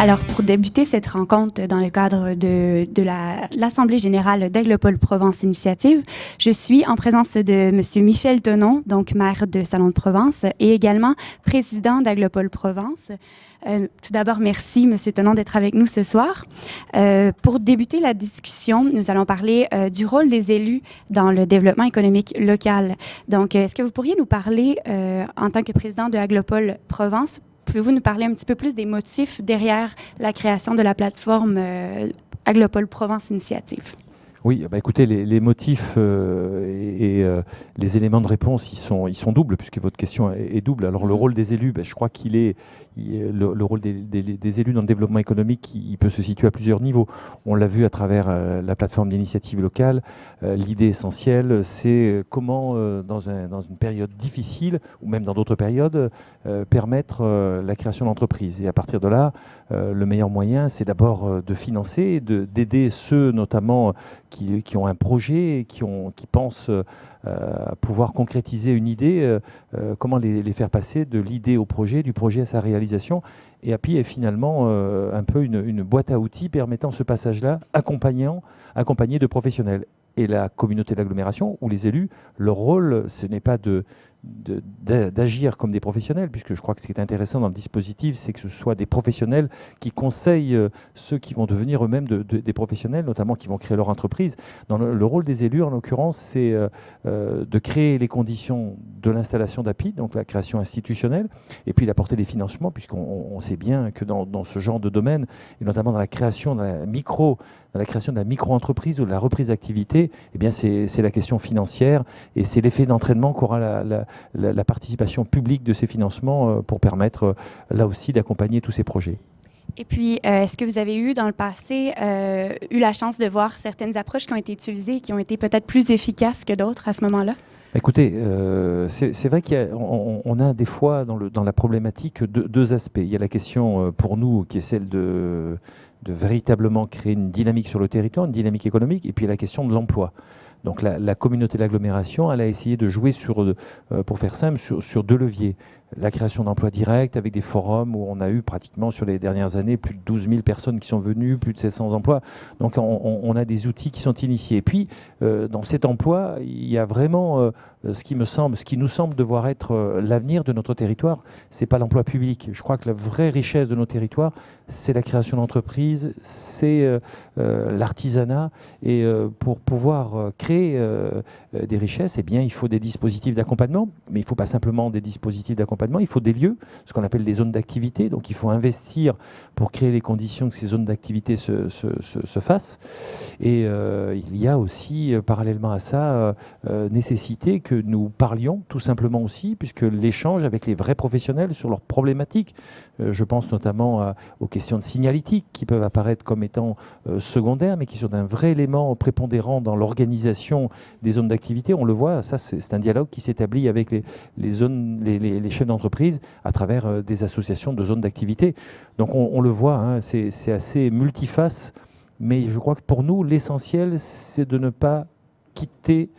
Alors, pour débuter cette rencontre dans le cadre de l'Assemblée générale d'Aiglepole-Provence Initiative, je suis en présence de M. Michel Tenon, donc maire de Salon-de-Provence et également président d'Aiglepole-Provence. Tout d'abord, merci, M. Tenon, d'être avec nous ce soir. Pour débuter la discussion, nous allons parler du rôle des élus dans le développement économique local. Donc, est-ce que vous pourriez nous parler, en tant que président de Aiglepole-Provence, pouvez-vous nous parler un petit peu plus des motifs derrière la création de la plateforme Aiglepole-Provence Initiative? Oui, bah écoutez, les motifs et les éléments de réponse, ils sont doubles, puisque votre question est double. Alors, le rôle des élus, je crois le rôle des élus dans le développement économique, il peut se situer à plusieurs niveaux. On l'a vu à travers la plateforme d'initiative locale. L'idée essentielle, c'est comment, dans une période difficile, ou même dans d'autres périodes, permettre la création d'entreprises. Et à partir de là, le meilleur moyen, c'est d'abord de financer, d'aider ceux notamment qui ont un projet et qui pensent pouvoir concrétiser une idée, comment les faire passer de l'idée au projet, du projet à sa réalisation. Et puis finalement un peu une boîte à outils permettant ce passage-là, accompagné de professionnels. Et la communauté d'agglomération ou les élus, leur rôle, ce n'est pas d'agir comme des professionnels, puisque je crois que ce qui est intéressant dans le dispositif, c'est que ce soit des professionnels qui conseillent ceux qui vont devenir eux-mêmes des professionnels, notamment qui vont créer leur entreprise. Dans le rôle des élus, en l'occurrence, c'est de créer les conditions de l'installation d'API, donc la création institutionnelle, et puis d'apporter des financements, puisqu'on sait bien que dans ce genre de domaine, et notamment dans la création de la micro-entreprise ou de la reprise d'activité, eh bien c'est la question financière et c'est l'effet d'entraînement qu'aura la participation publique de ces financements pour permettre là aussi d'accompagner tous ces projets. Et puis, est-ce que vous avez eu dans le passé la chance de voir certaines approches qui ont été utilisées et qui ont été peut-être plus efficaces que d'autres à ce moment-là? Écoutez, c'est vrai qu'on a des fois dans la problématique deux aspects. Il y a la question pour nous qui est celle de véritablement créer une dynamique sur le territoire, une dynamique économique, et puis la question de l'emploi. Donc la communauté d'agglomération, elle a essayé de jouer pour faire simple, sur deux leviers. La création d'emplois directs avec des forums où on a eu pratiquement sur les dernières années plus de 12 000 personnes qui sont venues, plus de 700 emplois. Donc on a des outils qui sont initiés. Et puis dans cet emploi, il y a vraiment ce qui nous semble devoir être l'avenir de notre territoire. C'est pas l'emploi public. Je crois que la vraie richesse de nos territoires, c'est la création d'entreprises, c'est l'artisanat. Et pour pouvoir créer des richesses, eh bien, il faut des dispositifs d'accompagnement. Mais il ne faut pas simplement des dispositifs d'accompagnement, il faut des lieux, ce qu'on appelle des zones d'activité. Donc il faut investir pour créer les conditions que ces zones d'activité se fassent. Et il y a aussi, parallèlement à ça, nécessité que nous parlions tout simplement aussi, puisque l'échange avec les vrais professionnels sur leurs problématiques, je pense notamment aux questions de signalétique qui peuvent apparaître comme étant secondaires, mais qui sont un vrai élément prépondérant dans l'organisation des zones d'activité. On le voit, ça c'est un dialogue qui s'établit avec les chefs d'entreprise à travers des associations de zones d'activité. Donc on le voit, hein, c'est assez multiface, mais je crois que pour nous, l'essentiel, c'est de ne pas quitter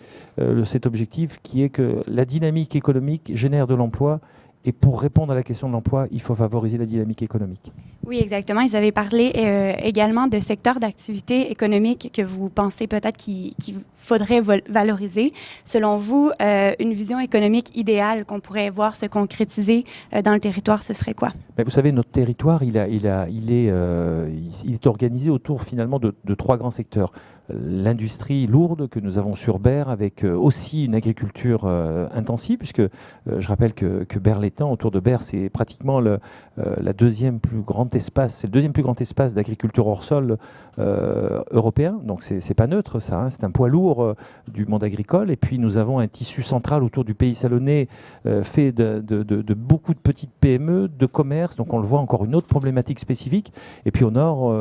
cet objectif qui est que la dynamique économique génère de l'emploi. Et pour répondre à la question de l'emploi, il faut favoriser la dynamique économique. Oui, exactement. Ils avaient parlé également de secteurs d'activité économique que vous pensez peut-être qu'il faudrait valoriser. Selon vous, une vision économique idéale qu'on pourrait voir se concrétiser dans le territoire, ce serait quoi? Mais vous savez, notre territoire, il est organisé autour finalement de trois grands secteurs. L'industrie lourde que nous avons sur Berre, avec aussi une agriculture intensive, puisque je rappelle que Berre-l'Étang, autour de Berre, c'est pratiquement le deuxième plus grand espace d'agriculture hors sol européen. Donc c'est pas neutre ça, hein, c'est un poids lourd du monde agricole. Et puis nous avons un tissu central autour du pays salonnais fait de beaucoup de petites PME, de commerce. Donc on le voit, encore une autre problématique spécifique. Et puis au nord,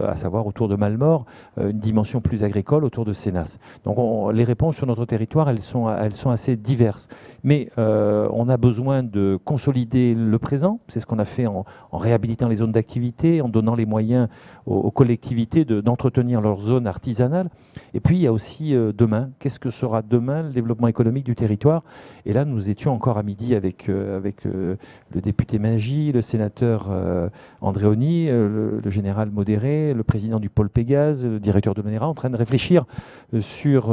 à savoir autour de Malmort, une dimension plus plus agricole autour de Sénas. Donc les réponses sur notre territoire, elles sont assez diverses. Mais on a besoin de consolider le présent. C'est ce qu'on a fait en réhabilitant les zones d'activité, en donnant les moyens aux collectivités d'entretenir leurs zones artisanales. Et puis il y a aussi demain. Qu'est-ce que sera demain le développement économique du territoire? Et là, nous étions encore à midi avec le député Magie, le sénateur Andréoni, le général Modéré, le président du pôle Pégase, le directeur de l'ONERA, en train de réfléchir sur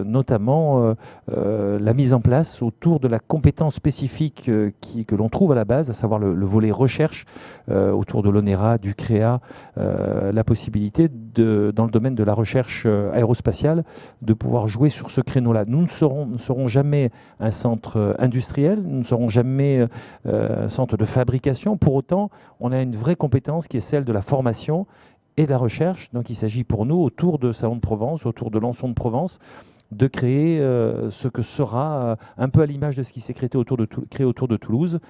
notamment la mise en place autour de la compétence spécifique que l'on trouve à la base, à savoir le volet recherche autour de l'ONERA, du CREA, la possibilité dans le domaine de la recherche aérospatiale de pouvoir jouer sur ce créneau-là. Nous ne serons jamais un centre industriel, nous ne serons jamais un centre de fabrication. Pour autant, on a une vraie compétence qui est celle de la formation et de la recherche. Donc il s'agit pour nous, autour de Salon de Provence, autour de Lançon de Provence, de créer ce que sera, un peu à l'image de ce qui s'est créé autour de Toulouse,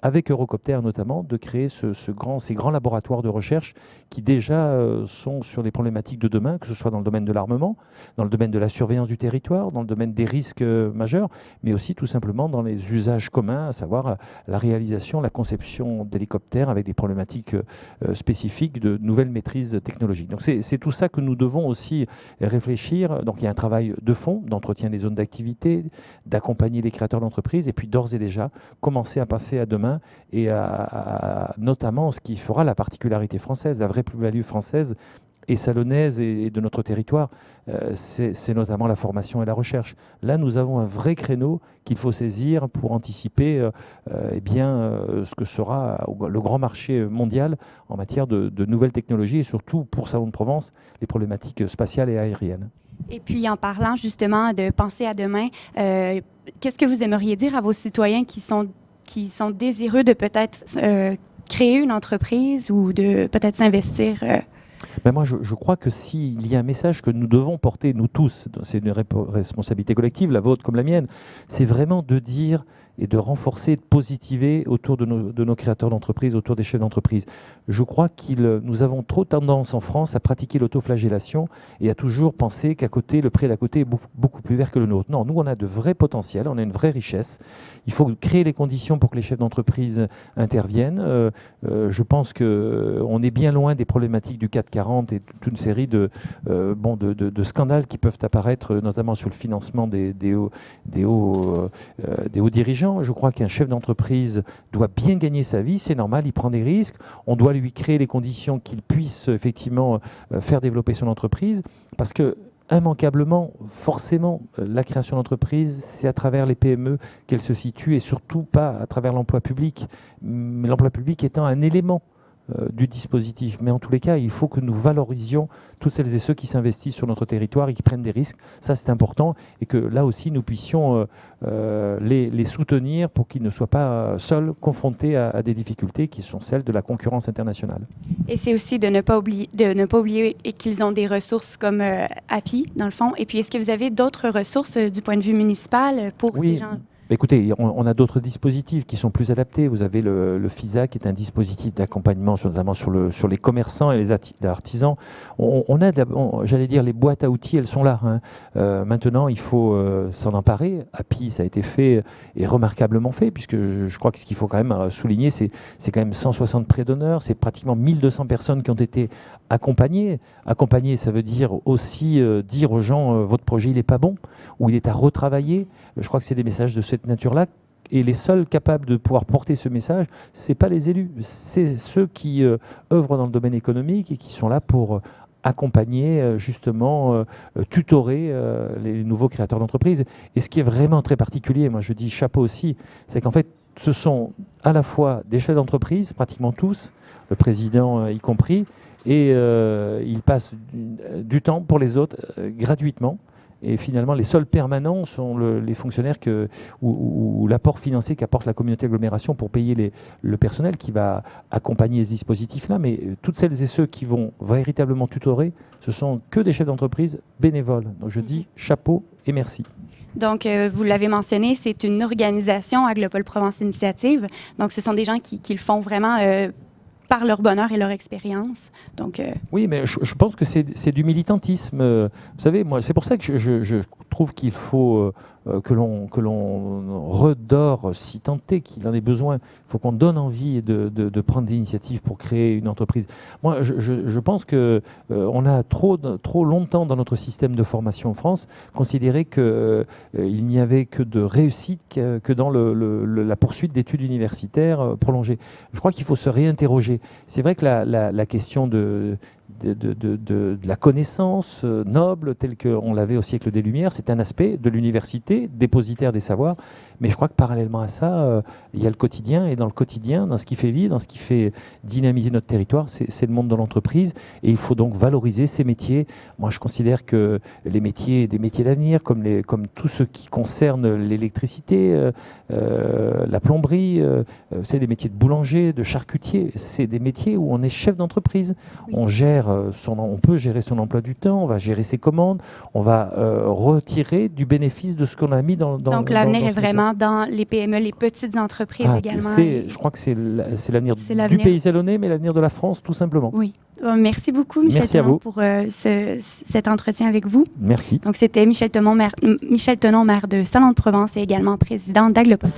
avec Eurocopter notamment, de créer ces grands laboratoires de recherche qui déjà sont sur les problématiques de demain, que ce soit dans le domaine de l'armement, dans le domaine de la surveillance du territoire, dans le domaine des risques majeurs, mais aussi tout simplement dans les usages communs, à savoir la réalisation, la conception d'hélicoptères avec des problématiques spécifiques de nouvelles maîtrises technologiques. Donc c'est tout ça que nous devons aussi réfléchir. Donc il y a un travail de fond, d'entretien des zones d'activité, d'accompagner les créateurs d'entreprises, et puis d'ores et déjà commencer à passer à demain et à notamment ce qui fera la particularité française, la vraie plus-value française et salonnaise et de notre territoire, c'est notamment la formation et la recherche. Là, nous avons un vrai créneau qu'il faut saisir pour anticiper ce que sera le grand marché mondial en matière de nouvelles technologies et surtout pour Salon de Provence, les problématiques spatiales et aériennes. Et puis, en parlant justement de penser à demain, qu'est-ce que vous aimeriez dire à vos citoyens qui sont désireux de peut-être créer une entreprise ou de peut-être s'investir? Ben moi, je crois que s'il y a un message que nous devons porter, nous tous, c'est une responsabilité collective, la vôtre comme la mienne, c'est vraiment de dire et de renforcer, de positiver autour de nos créateurs d'entreprise, autour des chefs d'entreprise. Je crois que nous avons trop tendance en France à pratiquer l'autoflagellation et à toujours penser qu'à côté, le prix d'à côté est beaucoup plus vert que le nôtre. Non, nous, on a de vrais potentiels, on a une vraie richesse. Il faut créer les conditions pour que les chefs d'entreprise interviennent. Je pense qu'on est bien loin des problématiques du 440 et toute une série de scandales qui peuvent apparaître, notamment sur le financement des hauts dirigeants. Je crois qu'un chef d'entreprise doit bien gagner sa vie, c'est normal, il prend des risques, on doit lui créer les conditions qu'il puisse effectivement faire développer son entreprise, parce que immanquablement, forcément, la création d'entreprise, c'est à travers les PME qu'elle se situe et surtout pas à travers l'emploi public, mais l'emploi public étant un élément du dispositif. Mais en tous les cas, il faut que nous valorisions toutes celles et ceux qui s'investissent sur notre territoire et qui prennent des risques. Ça, c'est important. Et que là aussi, nous puissions les soutenir pour qu'ils ne soient pas seuls confrontés à des difficultés qui sont celles de la concurrence internationale. Et c'est aussi de ne pas oublier qu'ils ont des ressources comme API, dans le fond. Et puis, est-ce que vous avez d'autres ressources du point de vue municipal pour ces gens? Écoutez, on a d'autres dispositifs qui sont plus adaptés. Vous avez le FISA, qui est un dispositif d'accompagnement, notamment sur les commerçants et les artisans. On a, j'allais dire, les boîtes à outils, elles sont là. Hein. Maintenant, il faut s'en emparer. API, ça a été fait et remarquablement fait, puisque je crois que ce qu'il faut quand même souligner, c'est quand même 160 prêts d'honneur, c'est pratiquement 1200 personnes qui ont été accompagnées. Accompagner, ça veut dire aussi dire aux gens, votre projet, il n'est pas bon, ou il est à retravailler. Je crois que c'est des messages de cette nature-là, et les seuls capables de pouvoir porter ce message, c'est pas les élus, c'est ceux qui œuvrent dans le domaine économique et qui sont là pour accompagner, justement, tutorer les nouveaux créateurs d'entreprises. Et ce qui est vraiment très particulier, moi je dis chapeau aussi, c'est qu'en fait, ce sont à la fois des chefs d'entreprise, pratiquement tous, le président y compris, et ils passent du temps pour les autres gratuitement. Et finalement, les seuls permanents sont les fonctionnaires ou l'apport financier qu'apporte la communauté agglomération pour payer le personnel qui va accompagner ce dispositif-là. Mais toutes celles et ceux qui vont véritablement tutorer, ce sont que des chefs d'entreprise bénévoles. Donc je dis chapeau et merci. Donc, vous l'avez mentionné, c'est une organisation, Aglopole Provence Initiative. Donc, ce sont des gens qui le font vraiment par leur bonheur et leur expérience. Donc, oui, mais je pense que c'est du militantisme. Vous savez, moi, c'est pour ça que je trouve qu'il faut que l'on redore, si tant est qu'il en ait besoin. Il faut qu'on donne envie de prendre des initiatives pour créer une entreprise. Moi, je pense que on a trop longtemps dans notre système de formation en France considéré que il n'y avait que de réussite que dans la poursuite d'études universitaires prolongées. Je crois qu'il faut se réinterroger. C'est vrai que la question de la connaissance noble, telle qu'on l'avait au siècle des Lumières, c'est un aspect de l'université, dépositaire des savoirs. Mais je crois que parallèlement à ça, il y a le quotidien. Et dans le quotidien, dans ce qui fait vivre, dans ce qui fait dynamiser notre territoire, c'est le monde de l'entreprise. Et il faut donc valoriser ces métiers. Moi, je considère que les métiers, des métiers d'avenir, comme tout ce qui concerne l'électricité, la plomberie, c'est des métiers de boulanger, de charcutier. C'est des métiers où on est chef d'entreprise. Oui. On peut gérer son emploi du temps, on va gérer ses commandes, on va retirer du bénéfice de ce qu'on a mis dans donc l'avenir est vraiment dans les PME, les petites entreprises également. Je crois que c'est l'avenir du pays salonnais, mais l'avenir de la France, tout simplement. Oui. Merci beaucoup, Michel Tenon, pour cet entretien avec vous. Merci. Donc, c'était Michel Tenon, maire de Salon-de-Provence et également président d'Aglepop.